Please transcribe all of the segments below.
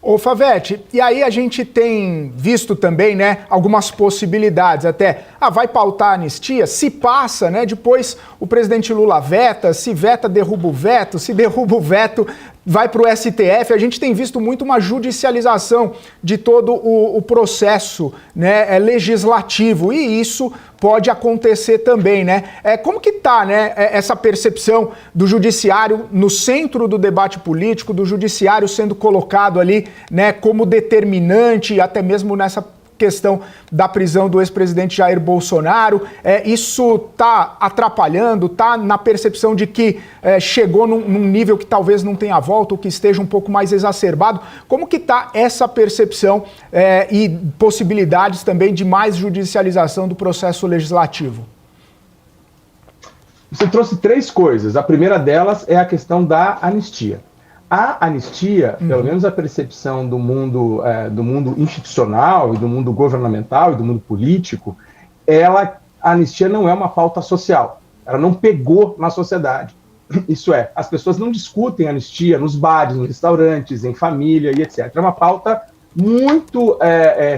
Ô Favete, e aí a gente tem visto também, né, algumas possibilidades até, vai pautar a anistia, se passa, né, depois o presidente Lula veta, se veta derruba o veto, se derruba o veto vai para o STF, a gente tem visto muito uma judicialização de todo o processo, né, legislativo, e isso pode acontecer também, né? Como que está, né, essa percepção do judiciário no centro do debate político, do judiciário sendo colocado ali, né, como determinante, até mesmo nessa questão da prisão do ex-presidente Jair Bolsonaro, isso está atrapalhando, está na percepção de que chegou num nível que talvez não tenha volta, ou que esteja um pouco mais exacerbado. Como que está essa percepção e possibilidades também de mais judicialização do processo legislativo? Você trouxe três coisas. A primeira delas é a questão da anistia. A anistia, pelo menos a percepção do mundo institucional e do mundo governamental e do mundo político, a anistia não é uma pauta social. Ela não pegou na sociedade. Isso é, as pessoas não discutem anistia nos bares, nos restaurantes, em família e etc. É uma pauta muito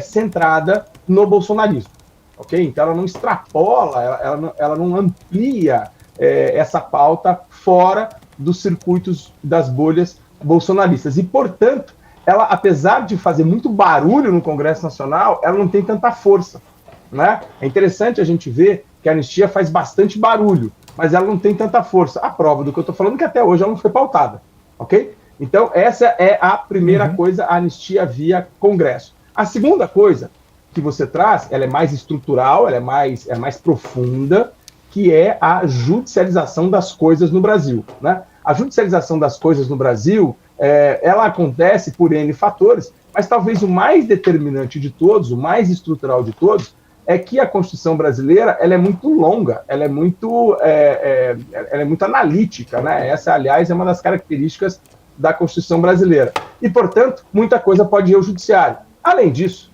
centrada no bolsonarismo. Okay? Então ela não extrapola, ela não amplia essa pauta fora dos circuitos das bolhas bolsonaristas. E, portanto, ela, apesar de fazer muito barulho no Congresso Nacional, ela não tem tanta força, né? É interessante a gente ver que a anistia faz bastante barulho, mas ela não tem tanta força. A prova do que eu estou falando é que até hoje ela não foi pautada, ok? Então, essa é a primeira coisa, a anistia via Congresso. A segunda coisa que você traz, ela é mais estrutural, ela é mais profunda, que é a judicialização das coisas no Brasil, né? A judicialização das coisas no Brasil, ela acontece por N fatores, mas talvez o mais determinante de todos, o mais estrutural de todos, é que a Constituição brasileira ela é muito longa, ela é muito analítica, né? Essa, aliás, é uma das características da Constituição brasileira. E, portanto, muita coisa pode ir ao judiciário. Além disso,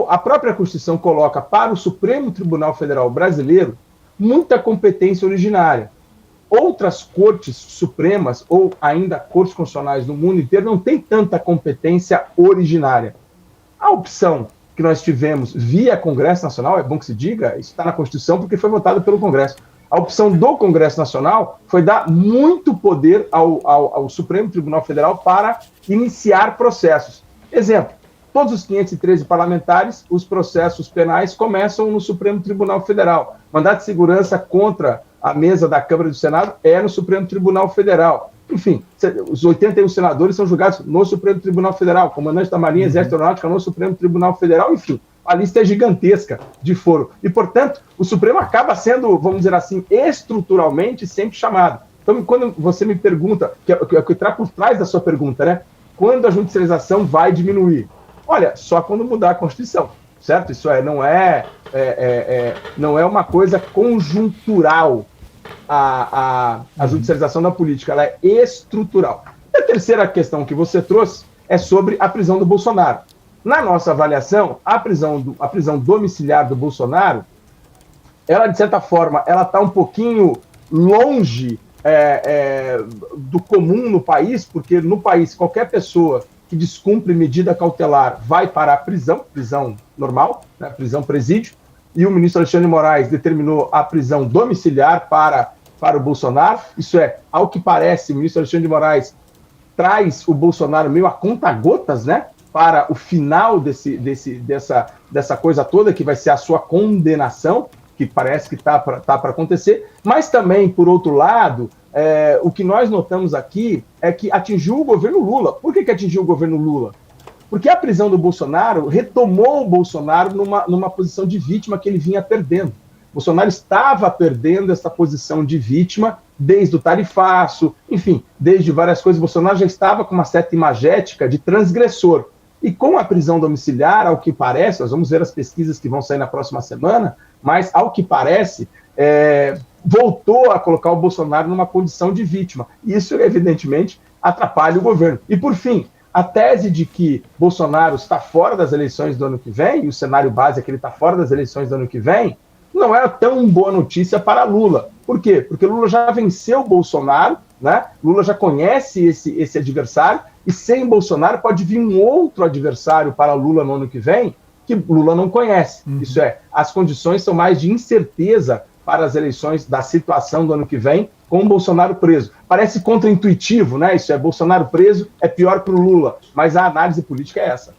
a própria Constituição coloca para o Supremo Tribunal Federal brasileiro muita competência originária. Outras cortes supremas, ou ainda cortes constitucionais no mundo inteiro, não têm tanta competência originária. A opção que nós tivemos via Congresso Nacional, é bom que se diga, isso está na Constituição porque foi votado pelo Congresso. A opção do Congresso Nacional foi dar muito poder ao Supremo Tribunal Federal para iniciar processos. Exemplo, todos os 513 parlamentares, os processos penais começam no Supremo Tribunal Federal. Mandato de segurança contra a mesa da Câmara e do Senado é no Supremo Tribunal Federal. Enfim, os 81 senadores são julgados no Supremo Tribunal Federal, comandante da Marinha, Exército Aeronáutica no Supremo Tribunal Federal, enfim, a lista é gigantesca de foro. E, portanto, o Supremo acaba sendo, vamos dizer assim, estruturalmente sempre chamado. Então, quando você me pergunta, que é o que está por trás da sua pergunta, né? Quando a judicialização vai diminuir? Olha, só quando mudar a Constituição, certo? Isso não é uma coisa conjuntural. A judicialização da política, ela é estrutural. E a terceira questão que você trouxe é sobre a prisão do Bolsonaro. Na nossa avaliação, a prisão domiciliar do Bolsonaro, ela, de certa forma, ela está um pouquinho longe do comum no país, porque no país, qualquer pessoa que descumpre medida cautelar vai para a prisão normal, né, prisão presídio, e o ministro Alexandre de Moraes determinou a prisão domiciliar para o Bolsonaro. Isso é, ao que parece, o ministro Alexandre de Moraes traz o Bolsonaro meio a conta-gotas, né, para o final dessa coisa toda, que vai ser a sua condenação, que parece que está para acontecer. Mas também, por outro lado, o que nós notamos aqui é que atingiu o governo Lula. Por que atingiu o governo Lula? Porque a prisão do Bolsonaro retomou o Bolsonaro numa posição de vítima que ele vinha perdendo. Bolsonaro estava perdendo essa posição de vítima desde o tarifaço, enfim, desde várias coisas. Bolsonaro já estava com uma certa imagética de transgressor. E com a prisão domiciliar, ao que parece, nós vamos ver as pesquisas que vão sair na próxima semana, mas ao que parece, voltou a colocar o Bolsonaro numa condição de vítima. Isso, evidentemente, atrapalha o governo. E, por fim, a tese de que Bolsonaro está fora das eleições do ano que vem, e o cenário base é que ele está fora das eleições do ano que vem, não é tão boa notícia para Lula. Por quê? Porque Lula já venceu o Bolsonaro, né? Lula já conhece esse adversário, E sem Bolsonaro pode vir um outro adversário para Lula no ano que vem, que Lula não conhece. Isso é, as condições são mais de incerteza para as eleições da situação do ano que vem, com o Bolsonaro preso. Parece contraintuitivo, né? Isso é, Bolsonaro preso é pior para o Lula, mas a análise política é essa.